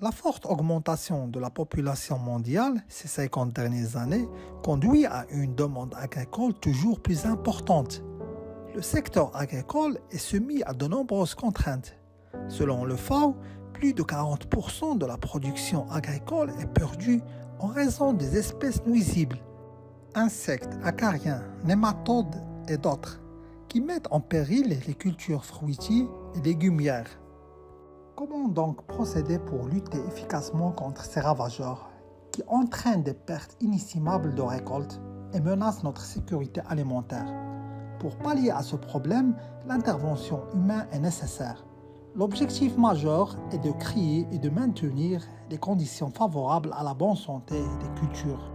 La forte augmentation de la population mondiale ces 50 dernières années conduit à une demande agricole toujours plus importante. Le secteur agricole est soumis à de nombreuses contraintes. Selon le FAO, plus de 40% de la production agricole est perdue en raison des espèces nuisibles, insectes, acariens, nématodes et d'autres, qui mettent en péril les cultures fruitières et légumières. Comment donc procéder pour lutter efficacement contre ces ravageurs qui entraînent des pertes inestimables de récoltes et menacent notre sécurité alimentaire? Pour pallier à ce problème, l'intervention humaine est nécessaire. L'objectif majeur est de créer et de maintenir des conditions favorables à la bonne santé des cultures.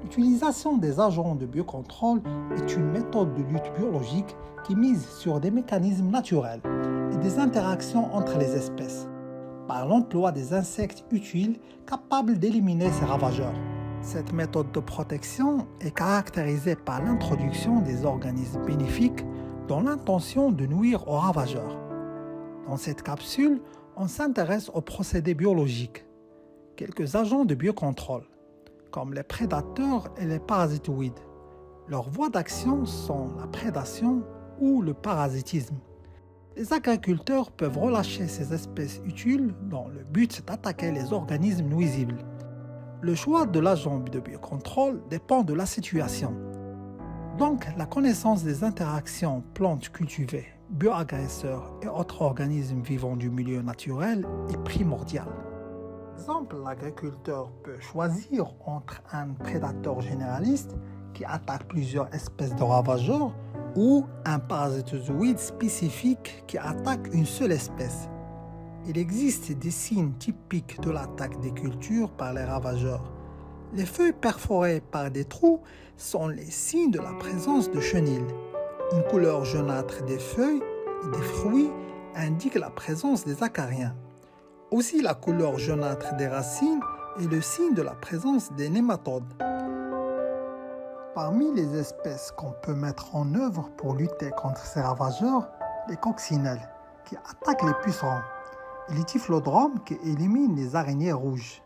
L'utilisation des agents de biocontrôle est une méthode de lutte biologique qui mise sur des mécanismes naturels et des interactions entre les espèces, par l'emploi des insectes utiles capables d'éliminer ces ravageurs. Cette méthode de protection est caractérisée par l'introduction des organismes bénéfiques dans l'intention de nuire aux ravageurs. Dans cette capsule, on s'intéresse aux procédés biologiques, quelques agents de biocontrôle, comme les prédateurs et les parasitoïdes. Leurs voies d'action sont la prédation ou le parasitisme. Les agriculteurs peuvent relâcher ces espèces utiles dans le but d'attaquer les organismes nuisibles. Le choix de l'agent de biocontrôle dépend de la situation. Donc, la connaissance des interactions plantes cultivées, bioagresseurs et autres organismes vivants du milieu naturel est primordiale. Par exemple, l'agriculteur peut choisir entre un prédateur généraliste qui attaque plusieurs espèces de ravageurs ou un parasitozoïde spécifique qui attaque une seule espèce. Il existe des signes typiques de l'attaque des cultures par les ravageurs. Les feuilles perforées par des trous sont les signes de la présence de chenilles. Une couleur jaunâtre des feuilles et des fruits indique la présence des acariens. Aussi, la couleur jaunâtre des racines est le signe de la présence des nématodes. Parmi les espèces qu'on peut mettre en œuvre pour lutter contre ces ravageurs, les coccinelles qui attaquent les pucerons et les typhlodromes qui éliminent les araignées rouges.